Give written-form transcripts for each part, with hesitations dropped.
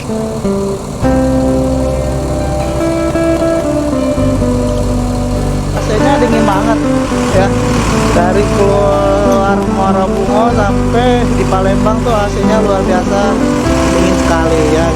AC-nya dingin banget ya. Dari keluar Muara Bungo sampai di Palembang tuh AC-nya luar biasa dingin sekali ya.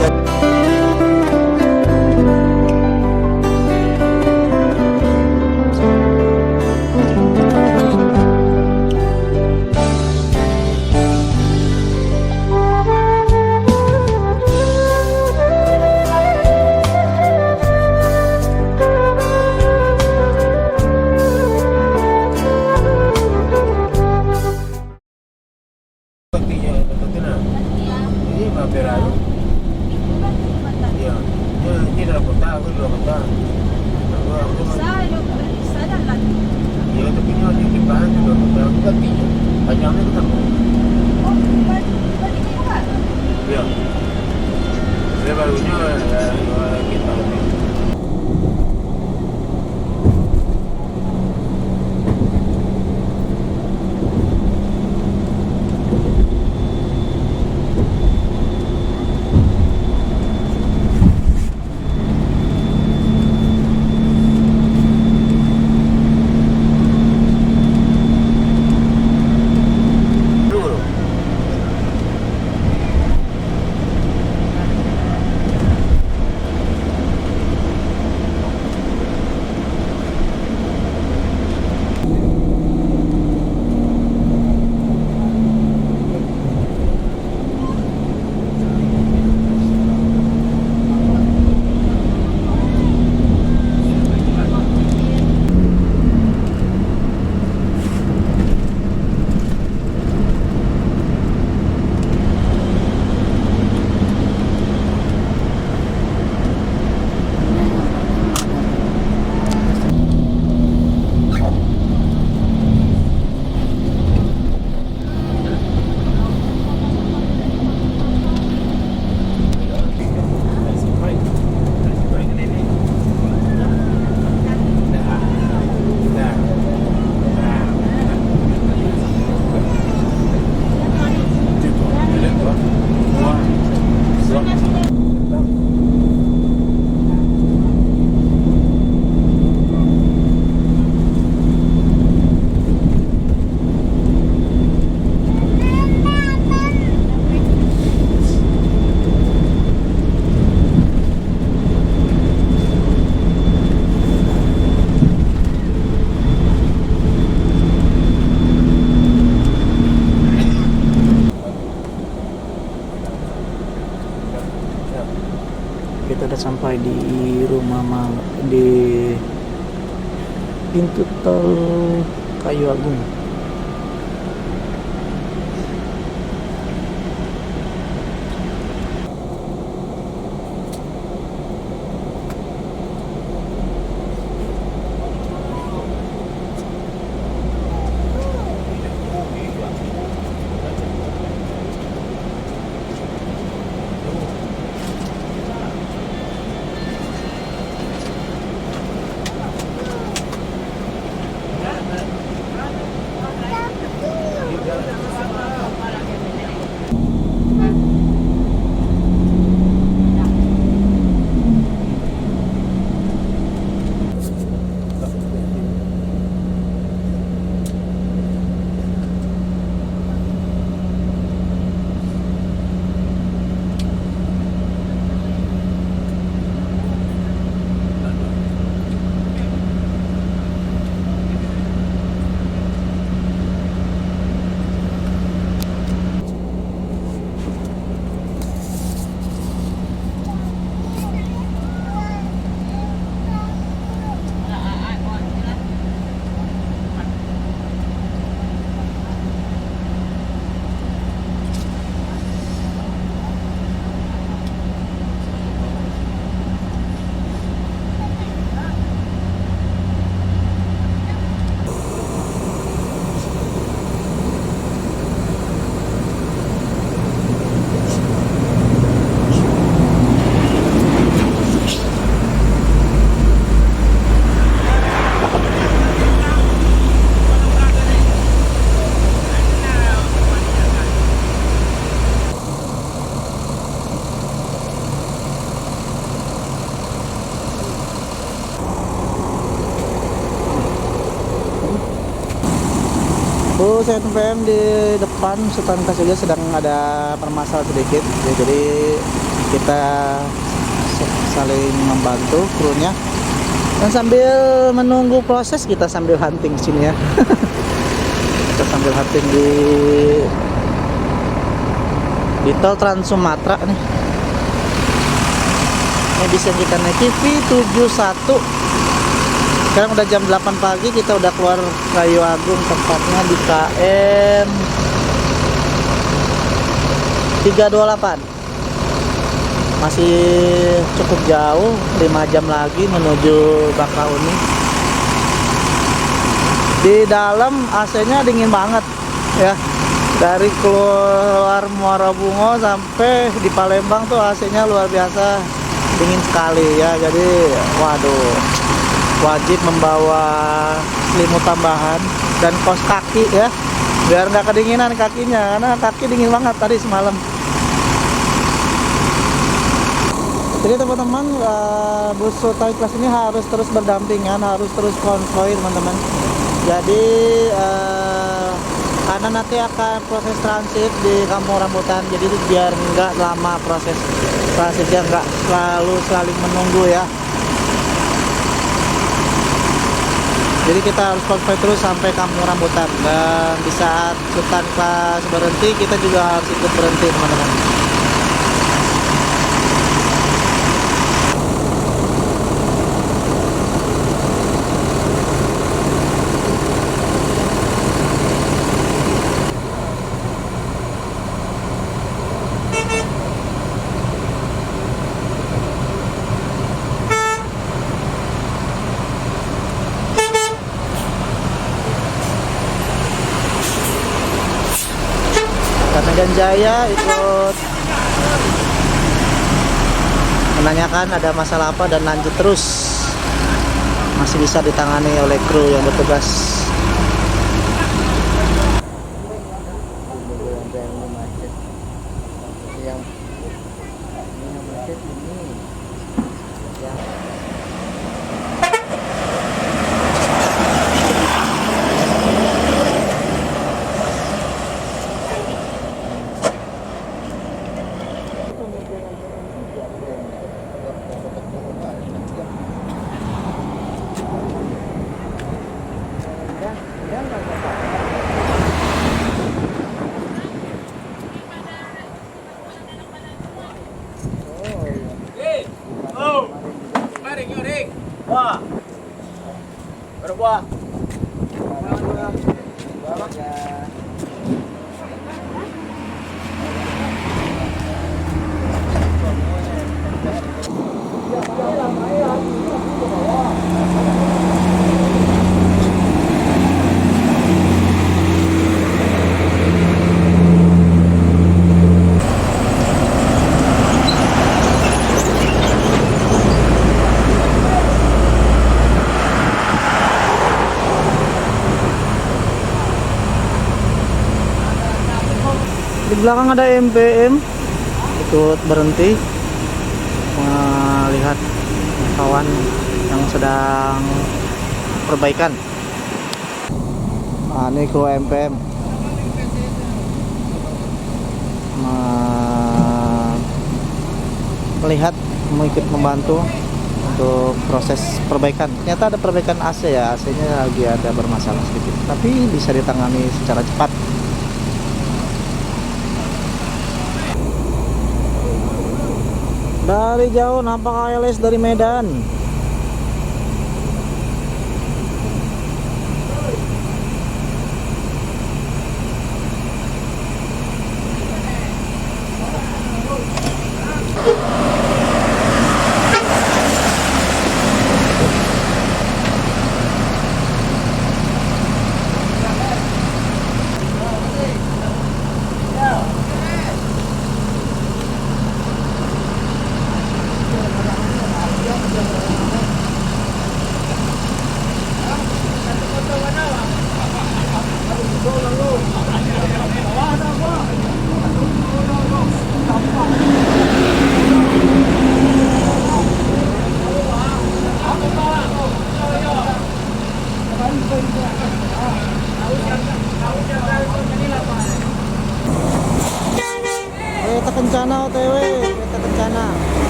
Kita udah sampai di di pintu tol Kayu Agung. Itu CNPM di depan Sultan juga sedang ada permasalahan sedikit ya, jadi kita saling membantu krunya, dan sambil menunggu proses kita sambil hunting sini ya. Kita sambil hunting di tol Trans Sumatera nih. Ini bisa kita naiki V71. Sekarang udah jam 8 pagi, kita udah keluar Kayu Agung, tepatnya di KM 328. Masih cukup jauh, 5 jam lagi menuju Bakauni. Di dalam AC-nya dingin banget ya. Dari keluar Muara Bungo sampai di Palembang tuh AC-nya luar biasa dingin sekali ya. Jadi waduh, wajib membawa selimut tambahan dan kaos kaki ya, biar nggak kedinginan kakinya, karena kaki dingin banget tadi semalam. Jadi teman-teman, bus Sultan Ikhlas ini harus terus berdampingan, harus terus konvoy teman-teman. Jadi karena nanti akan proses transit di Kampung Rambutan, jadi biar nggak lama proses transitnya, nggak selalu saling menunggu ya. Jadi kita harus konvoy terus sampai Kampung Rambutan, dan di saat Sultan Ikhlas berhenti, kita juga harus ikut berhenti teman-teman. Medan Jaya ikut menanyakan ada masalah apa dan lanjut terus, masih bisa ditangani oleh kru yang bertugas. Wah, berbuah. Di belakang ada MPM ikut berhenti melihat kawan yang sedang perbaikan. Nah, ini kru MPM melihat, mau ikut membantu untuk proses perbaikan. Ternyata ada perbaikan AC ya, AC-nya lagi ada bermasalah sedikit, tapi bisa ditangani secara cepat. Dari jauh nampak ALS dari Medan.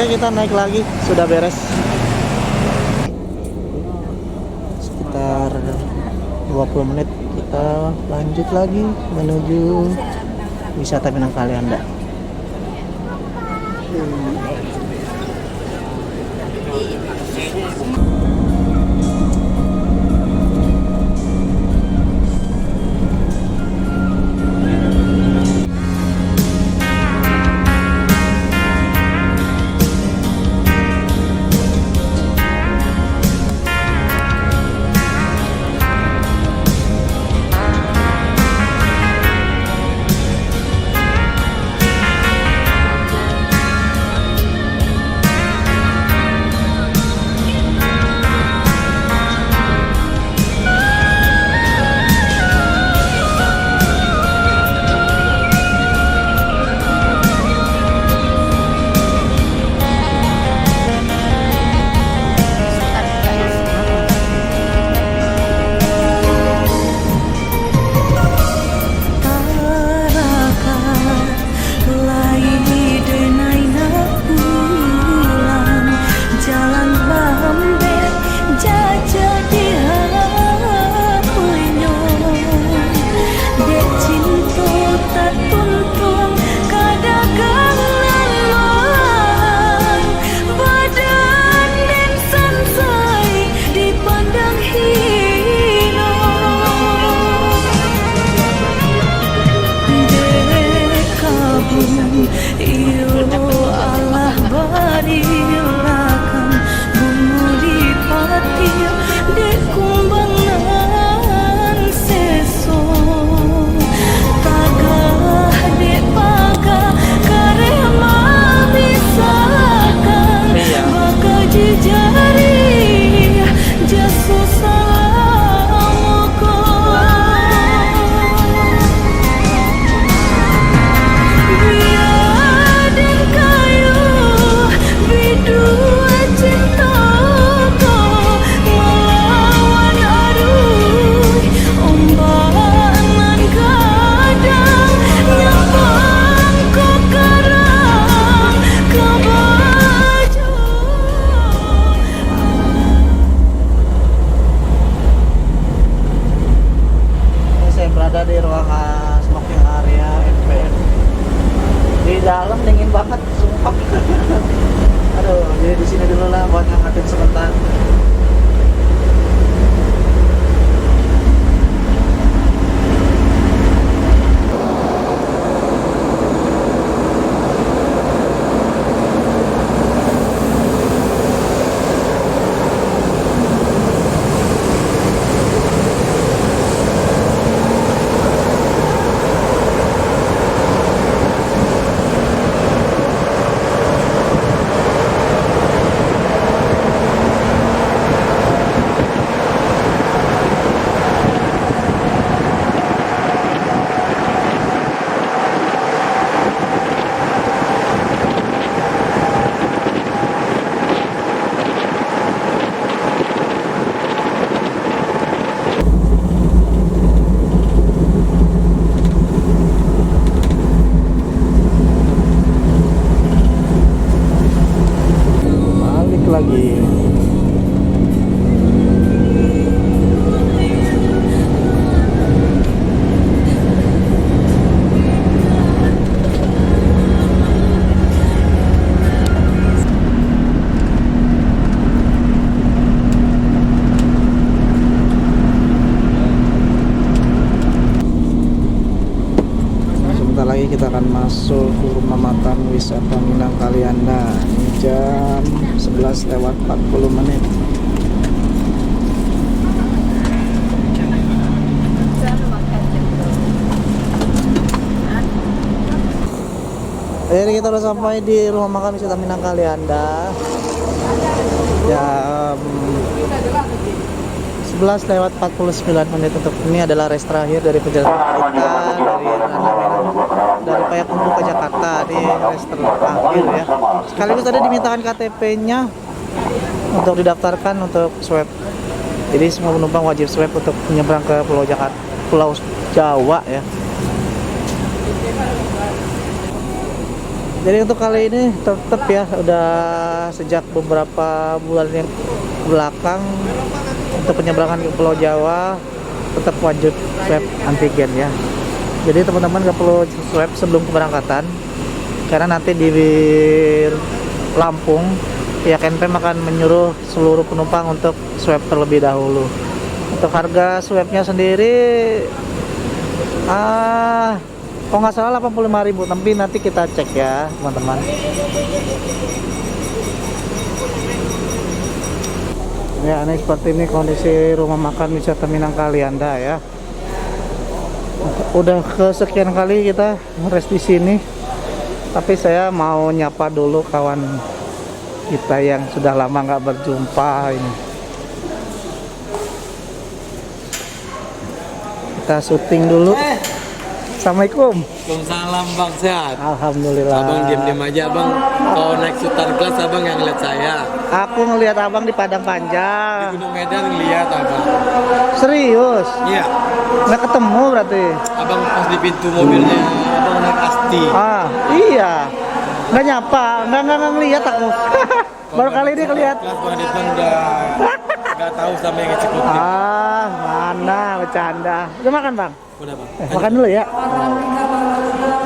Oke, kita naik lagi, sudah beres. Sekitar 20 menit kita lanjut lagi menuju wisata Minang Kalianda. Di ruangan smoking area MPN. Di dalam dingin banget, sumpah. Aduh, jadi di sini dulu lah buat ngangkatin sebentar. Lagi sebentar lagi kita akan masuk ke rumah makan wisata Minang Kalianda. Ini jam 11:40. Jadi kita udah sampai di rumah makan wisata Minang Kalianda. Jam 11:49 untuk ini adalah rest terakhir dari perjalanan kita dari Payakumbuh ke Jakarta. Di rest terakhir ya. Sekaligus tadi dimintakan KTP-nya untuk didaftarkan untuk swab. Jadi semua penumpang wajib swab untuk menyeberang ke Pulau Jawa ya. Jadi untuk kali ini tetap ya, udah sejak beberapa bulan yang belakang untuk penyeberangan ke Pulau Jawa tetap wajib swab antigen ya. Jadi teman-teman nggak perlu swab sebelum keberangkatan, karena nanti di Lampung pihak NPM akan menyuruh seluruh penumpang untuk swab terlebih dahulu. Untuk harga swabnya sendiri kalau nggak salah 85.000, tapi nanti kita cek ya teman-teman. Ya, ini seperti ini kondisi rumah makan wisata Minang Kalianda ya. Udah kesekian kali kita rest di sini, tapi saya mau nyapa dulu kawan kita yang sudah lama nggak berjumpa ini. Kita syuting dulu. Assalamualaikum. Waalaikumsalam bang, sehat? Alhamdulillah. Abang diam-diam aja bang. Kalau naik Sultan Kelas abang yang ngeliat saya. Aku ngelihat abang di Padang Di Panjang. Gunung Medan ngeliat abang. Serius? Iya. Nggak ketemu berarti? Abang pas di pintu mobilnya abang naik Asti. Iya. Nggak nyapa, nggak ngelihat aku. Baru kali ini kelihat. Kelas bang Desmond udah nggak tahu sama yang eksekutif. Mana bercanda. Udah makan bang? Udah bang. Makan dulu ya.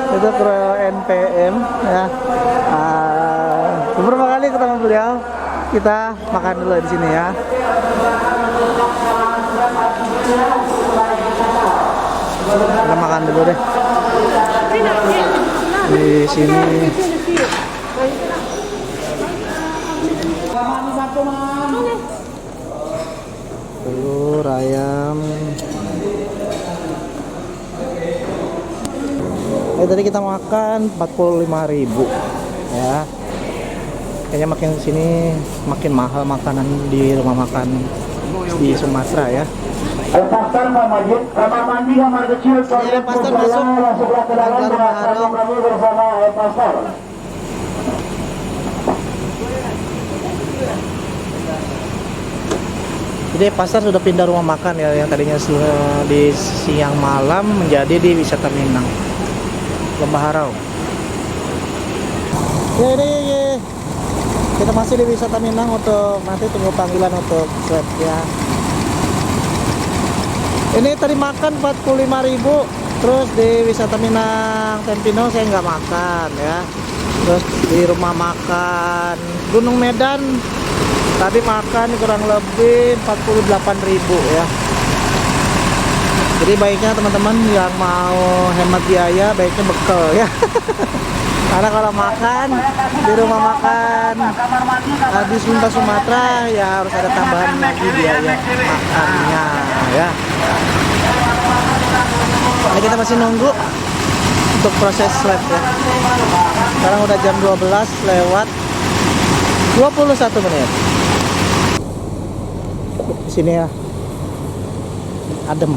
Itu kru NPM ya. Beberapa kali ketemu beliau. Kita makan dulu di sini ya. Kita makan dulu deh. Di sini. Telur ayam. Tadi kita makan 45.000 ya. Kayaknya makin sini makin mahal makanan di rumah makan di Sumatera ya. Pasar Majid, kamar mandi, kamar kecil, toilet, pasar masuk. sebelah kanan, Baru kami bersama pasar. Jadi pasar sudah pindah rumah makan ya, yang tadinya di siang malam menjadi di wisata Minang Lembah Harau. Ya ini kita masih di wisata Minang, untuk nanti tunggu panggilan untuk swab ya. Ini tadi makan 45.000, terus di wisata Minang Tempino saya nggak makan ya. Terus di rumah makan Gunung Medan tadi makan kurang lebih 48.000 ya. Jadi baiknya teman-teman yang mau hemat biaya baiknya bekal ya. Karena kalau makan di rumah makan di Sunda Sumatera ya harus ada tambahan lagi biaya makannya ya. Ini kita masih nunggu untuk proses swab ya. Sekarang udah jam 12 lewat 21 menit. Di sini ya adem.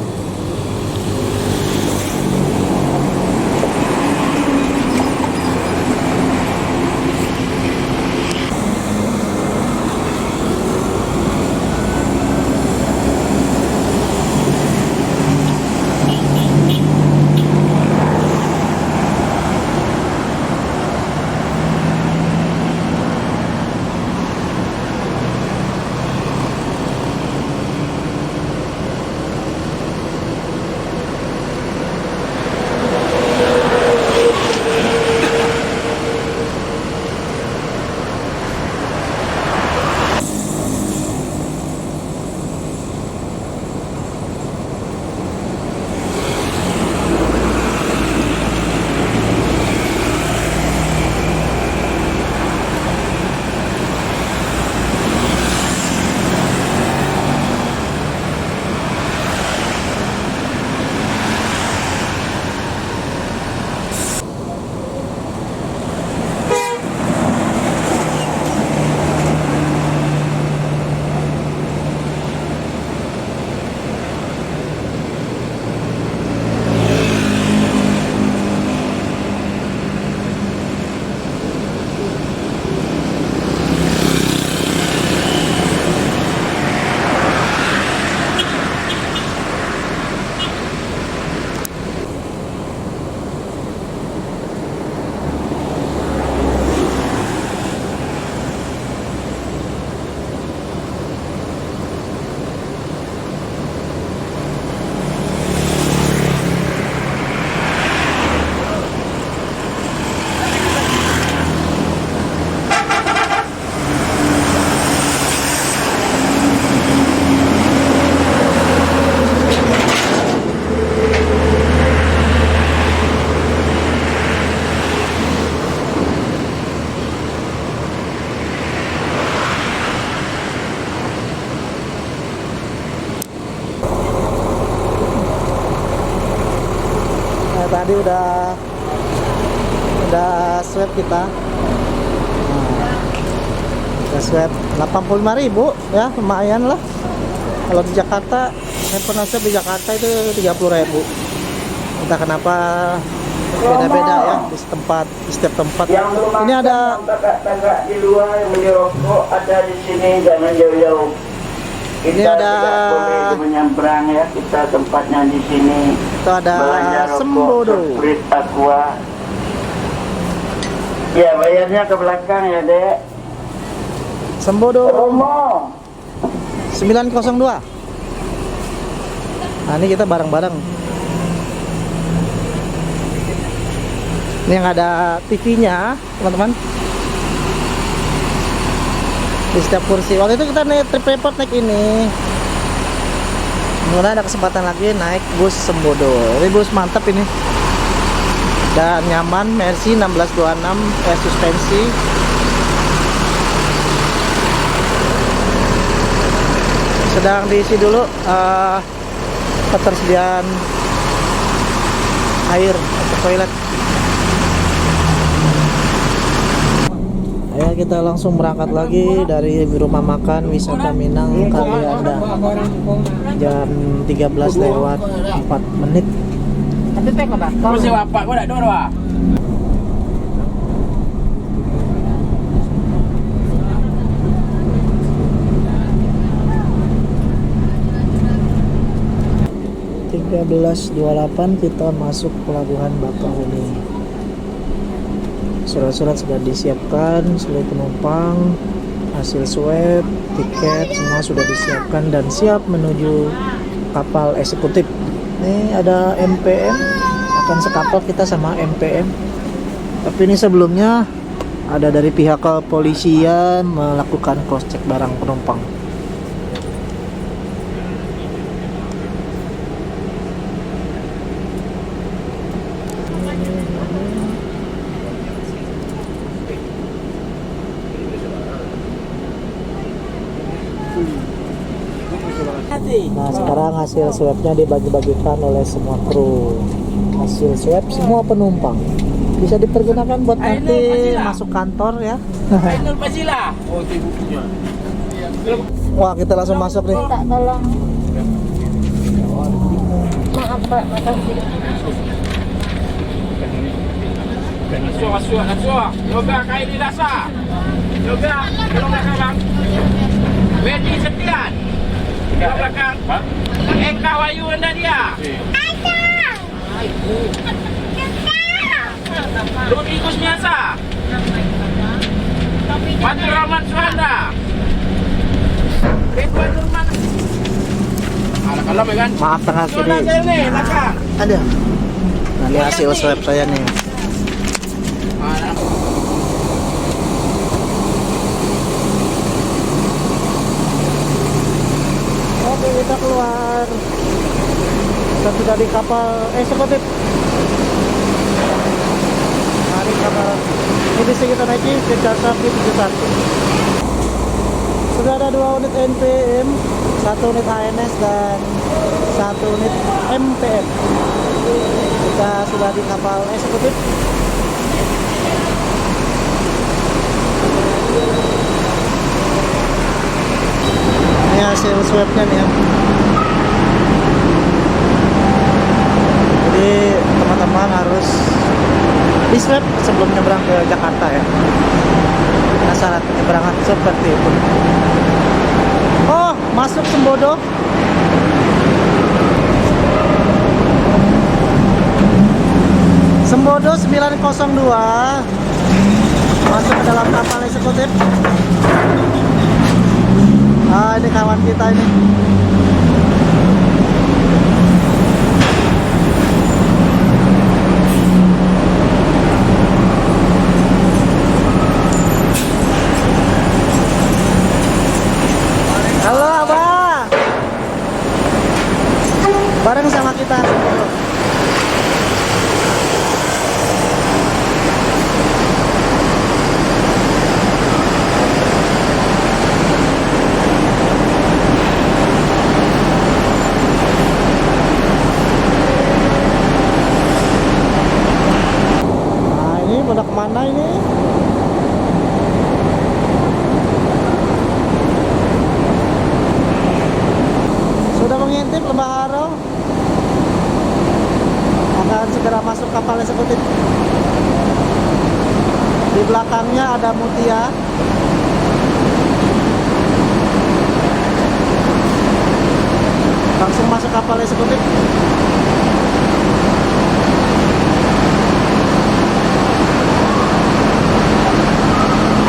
Tadi udah swab kita. Kita swab 85.000 ya, lumayan lah. Kalau di Jakarta, handphone swab di Jakarta itu 30.000. Entah kenapa beda-beda ya di setiap tempat. Ini ada tagak di luar yang merokok ada di sini, jangan jauh-jauh. Ini Kita ada- tidak boleh menyeberang ya, kita tempatnya di sini. itu ada Belanja rokok, Sembodo. Sprite, Aqua. Ya, bayarnya ke belakang ya, Dek. Sembodo Romo. 902. Nah, ini kita bareng-bareng. Ini yang ada TV-nya, teman-teman. Di setiap kursi. Waktu itu kita naik trip report naik ini. Kemudian ada kesempatan lagi naik bus Sembodo. Ini bus mantap ini. Dan nyaman, Mercy 1626, suspensi. Sedang diisi dulu ketersediaan air atau toilet. Ayo kita langsung berangkat lagi dari rumah makan wisata Minang Kalianda. Jam 13 lewat 4 menit. Kau sewa apa? Kau nak dua? Kita masuk pelabuhan Bakahuni. Surat-surat sudah disiapkan, seluruh penumpang, hasil swab, tiket semua sudah disiapkan dan siap menuju kapal eksekutif. Ini ada MPM, akan sekapal kita sama MPM. Tapi ini sebelumnya ada dari pihak kepolisian melakukan cross check barang penumpang. Nah, sekarang hasil swabnya dibagi-bagikan oleh semua kru. Hasil swab semua penumpang bisa dipergunakan buat nanti masuk kantor ya. Ainul Fazila. Oh, itu bukunya. Wah, kita langsung masuk nih. Minta tolong. Maaf Pak, makasih. Asua. Yoga kain di dasar. Yoga, tolong belakang bang. Wedi Setian. Tolong belakang. Eka Wayu anda dia. Rudi Kusmiasa. Fatur Rahman Suhanda. Ridwan Nurman. Anak-anak ya kan? Maaf tengah kiri. Sini, belakang. Ada. Nah, ini hasil swab saya nih. Oke, kita keluar. Kita sudah di kapal eksekutif. Mari kapal. Ini bisa kita naiki ke Jakarta 71. Sudah ada 2 unit NPM, 1 unit ANS dan 1 unit MPM. Kita sudah di kapal eksekutif. Ini hasil swabnya nih ya. Jadi teman-teman harus di swab sebelum nyebrang ke Jakarta ya. Nah, syarat penyeberangan seperti itu. Oh, masuk Sembodo. Sembodo 902 masuk ke dalam kapal eksekutif. Ah, ini kawan kita ini. Halo Abang. Bareng sama kita. kemana ini? Sudah mengintip Lembah Haro, akan segera masuk kapal eksekutif. Di belakangnya ada Mutia. Langsung masuk kapal eksekutif.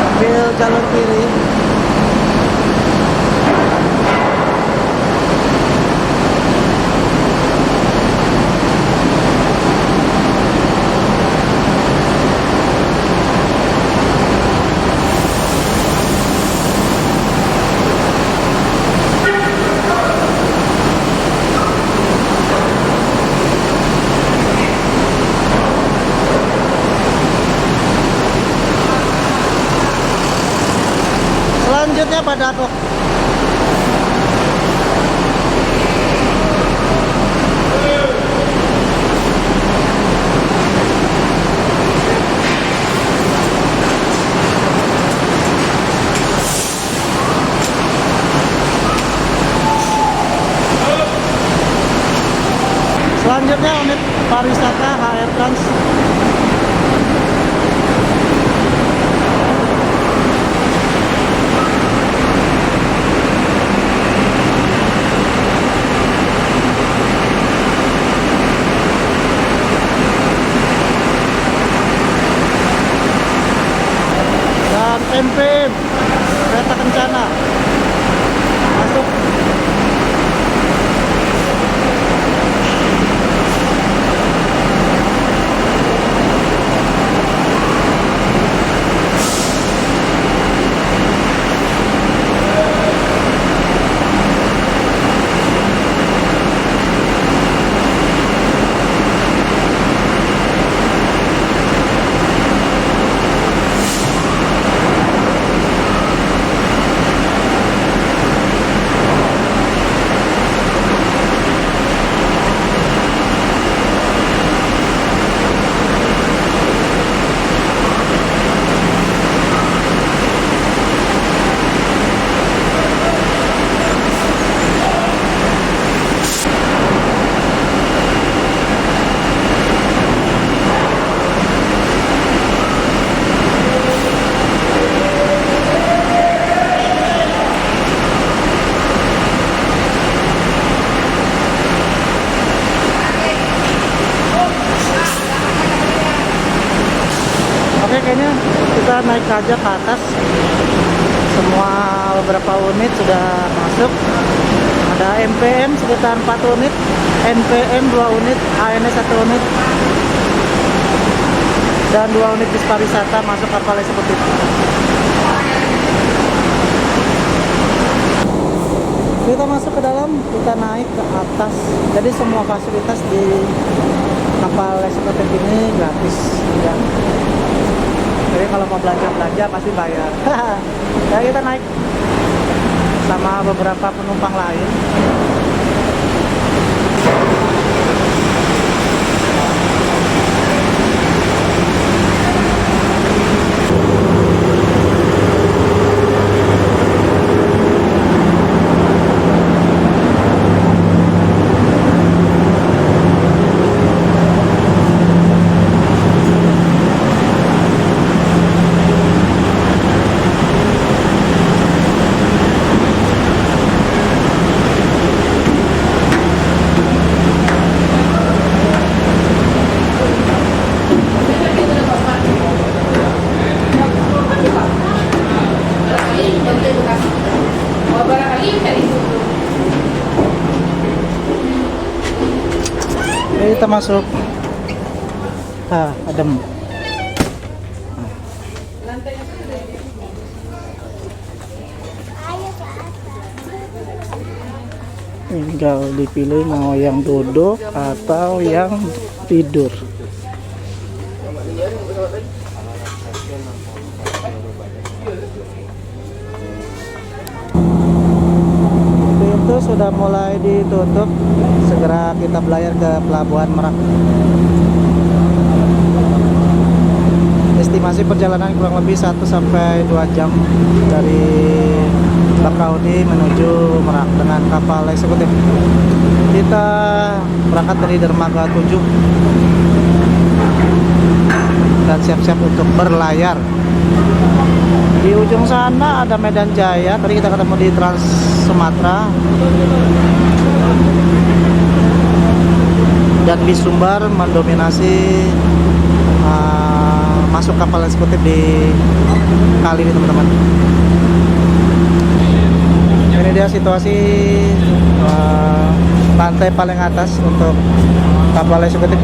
Ambil jalur kiri. Selanjutnya pada kok. Selanjutnya unit pariwisata HR Trans. Dan MPM Kereta Kencana masuk. Oke, kayaknya kita naik aja ke atas. Semua beberapa unit sudah masuk. Ada MPM sekitar 4 unit, NPM 2 unit, ANS 1 unit, dan 2 unit bis pariwisata masuk kapal eksekutif. Kita masuk ke dalam, kita naik ke atas. Jadi semua fasilitas di kapal eksekutif ini gratis ya. Jadi kalau mau belanja pasti bayar. Ya, kita naik sama beberapa penumpang lain. Oke, kita masuk. Adem. Tinggal dipilih mau yang duduk atau yang tidur. Pintu sudah mulai ditutup. Segera kita belayar ke Pelabuhan Merak. estimasi perjalanan kurang lebih 1 sampai 2 jam dari Bakauni menuju Merak dengan kapal eksekutif. Kita berangkat dari dermaga 7 dan siap-siap untuk berlayar. Di ujung sana ada Medan Jaya. Tadi kita ketemu di Trans Sumatera. Dan bis Sumbar mendominasi masuk kapal eksekutif di kali ini, teman-teman. Ini dia situasi lantai paling atas untuk kapal eksekutif.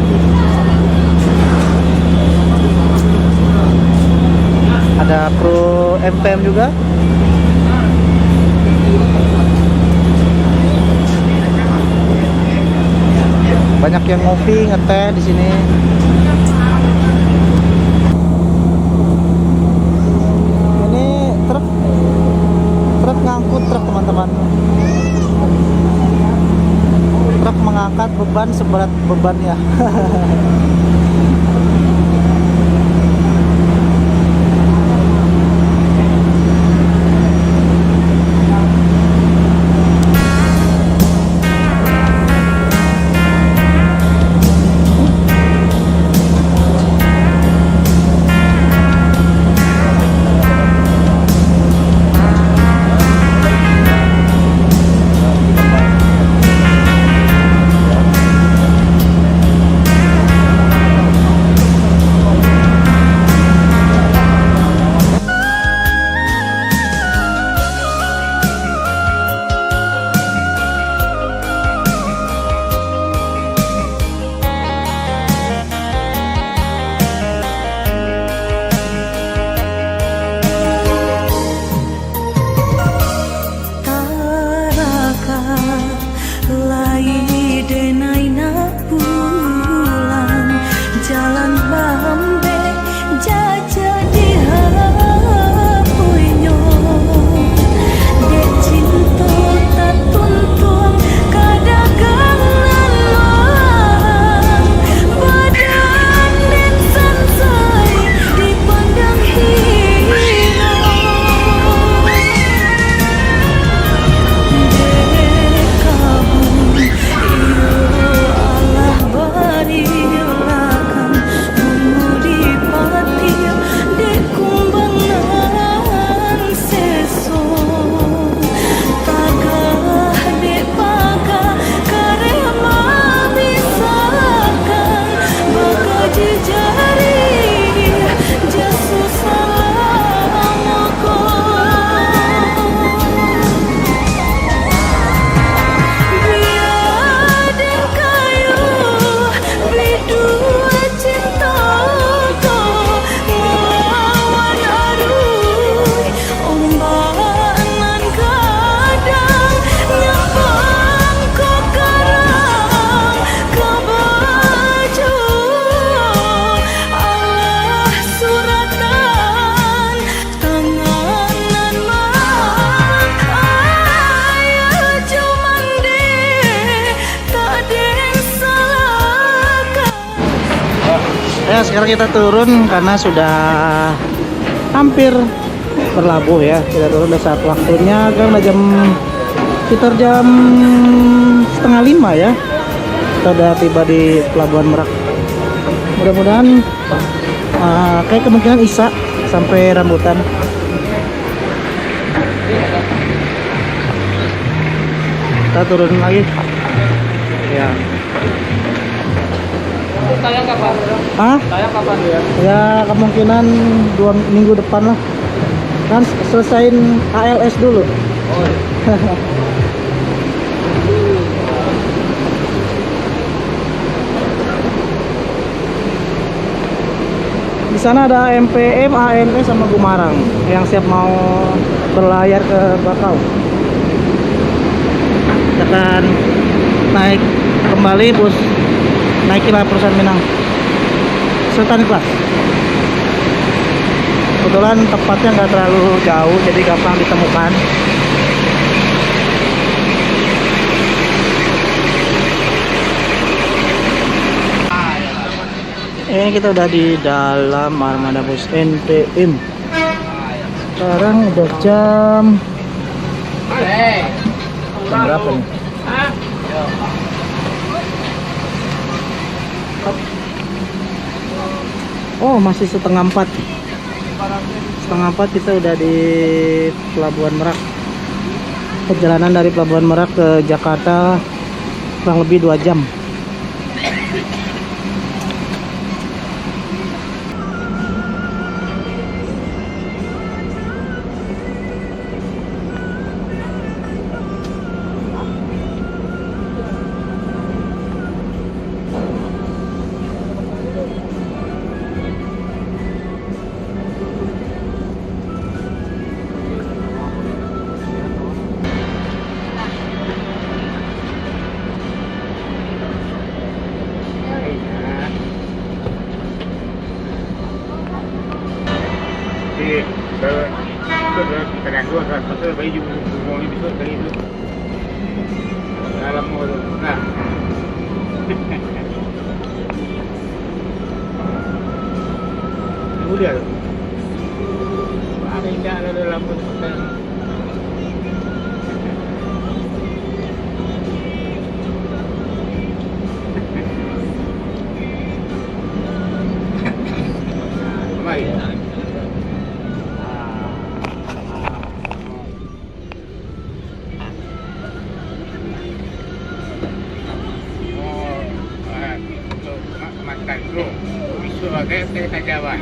Ada kru MPM juga. Banyak yang ngopi, ngeteh di sini. Ini truk ngangkut truk, teman-teman. Truk mengangkat beban seberat bebannya. Ya, sekarang kita turun karena sudah hampir berlabuh ya. Kita turun udah saat waktunya, kan udah sekitar jam 4:30 ya. Kita udah tiba di Pelabuhan Merak. Mudah-mudahan kayak kemungkinan Isa sampai Rambutan. Kita turun lagi. Ya. Tayang kapan? Hah? Tayang kapan ya? Ya kemungkinan 2 minggu depan lah. Kan selesain ALS dulu. Oh, iya. Di sana ada MPM, ANS sama Gumarang yang siap mau berlayar ke Bakau. Kita akan naik kembali bus, naikilah perusahaan Minang Sultan Ikhlas. Kebetulan tempatnya nggak terlalu jauh, jadi gampang ditemukan. Ini kita udah di dalam armada bus NTM. Sekarang udah jam berapa nih? Oh, masih setengah 4. Setengah 4 kita udah di Pelabuhan Merak. Perjalanan dari Pelabuhan Merak ke Jakarta kurang lebih 2 jam. Kadang dua kan, pasal bayi juga mau ini besar kali itu. Dalam mau nah. Mulia tu. Ada indah ada dalam pakai. Baik. Makan tu, sebagai pengetahuan.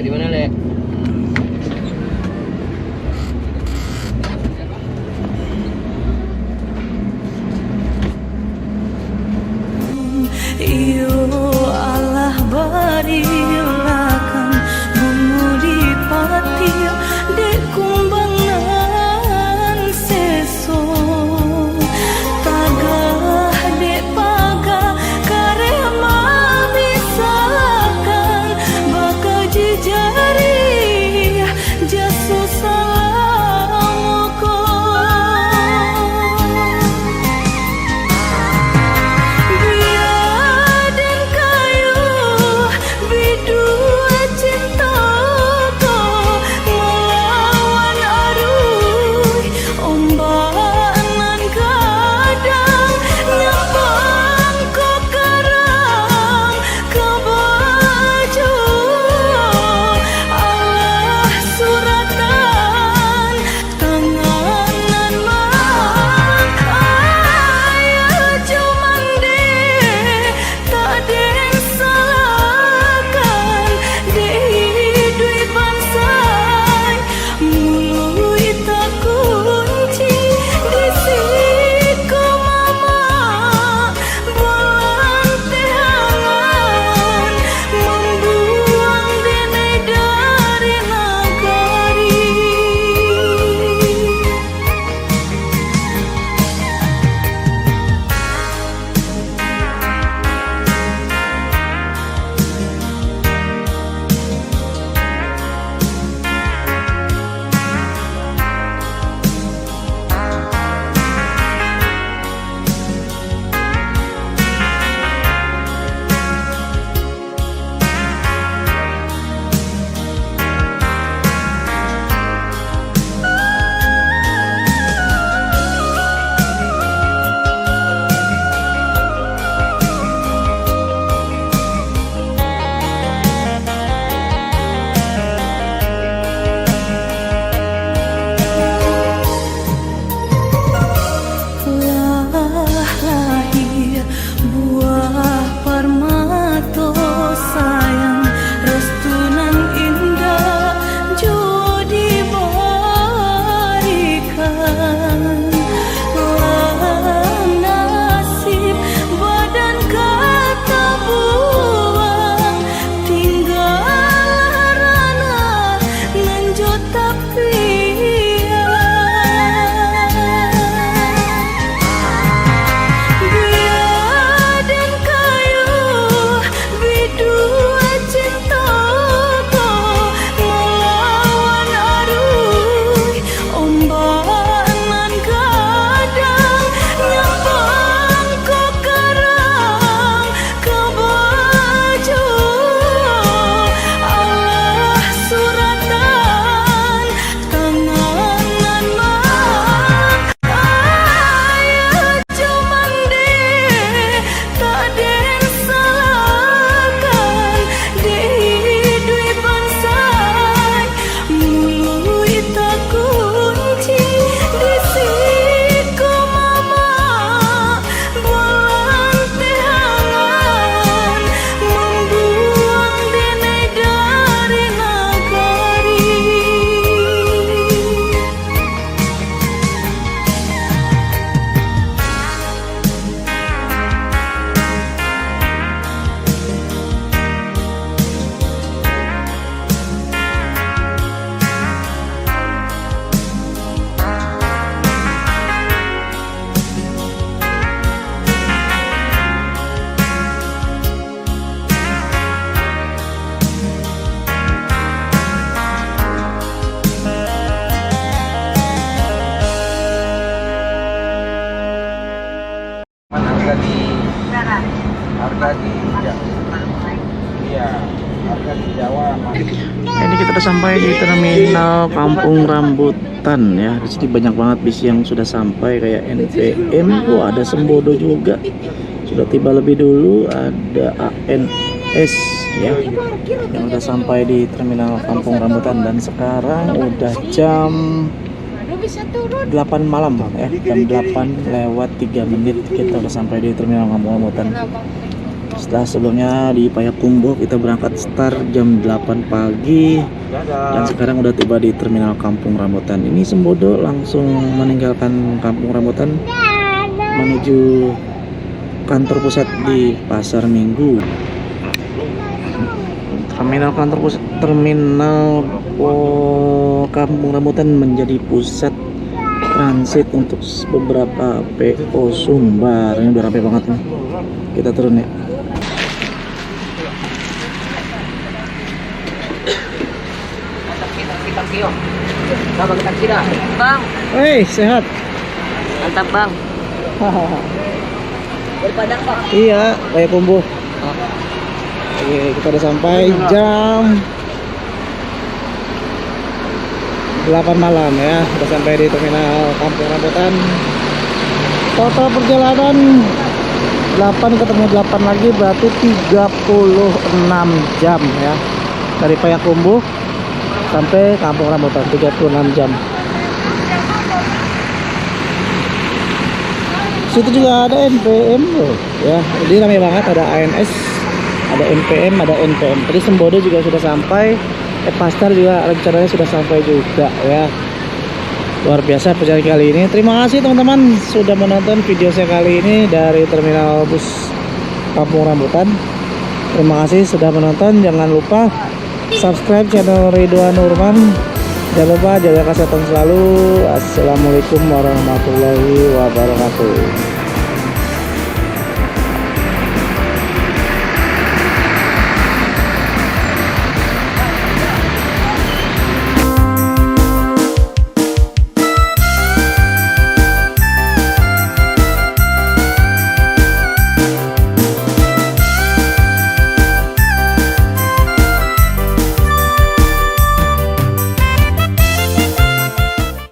Di mana, Le? Iyo Allah barilakan bumudi patia de kumbangan seso tagah de paga karema bisakan baka jejari jasu salamoko biaden kayu bidu Harga di iya, harga di Jawa. Ini kita udah sampai di terminal Kampung Rambutan ya. Di sini banyak banget bis yang sudah sampai kayak NPM. Oh, ada Sembodo juga. Sudah tiba lebih dulu. Ada ANS ya. Yang udah sampai di terminal Kampung Rambutan dan sekarang udah jam 8 malam ya. Jam 8 lewat 3 menit kita udah sampai di terminal Kampung Rambutan. Setelah sebelumnya di Payakumbuh kita berangkat start jam 8 pagi dan sekarang udah tiba di terminal Kampung Rambutan. Ini Sembodo langsung meninggalkan Kampung Rambutan menuju kantor pusat di Pasar Minggu. Terminal Kampung Rambutan menjadi pusat transit untuk beberapa PO Sumbar. Ini udah rapi banget nih. Kita turun ya. Bang, Hei, sehat. mantap bang. Daripada Pak. Iya, Payakumbuh. Oke, kita udah sampai jam 8 malam ya. Udah sampai di terminal Kampung Rambutan. Total perjalanan 8 ketemu 8 lagi berarti 36 jam ya. Dari Payakumbuh sampai Kampung Rambutan 36 jam. Situ juga ada NPM loh ya. Jadi ramai banget, ada ANS, ada NPM, ada NPM. Tadi Sembodo juga sudah sampai. Pastar juga rencananya sudah sampai juga ya. Luar biasa perjalanan kali ini. Terima kasih teman-teman sudah menonton video saya kali ini dari terminal bus Kampung Rambutan. Terima kasih sudah menonton. Jangan lupa subscribe channel Ridwan Nurman. Jangan lupa jaga kesehatan selalu. Assalamualaikum warahmatullahi wabarakatuh.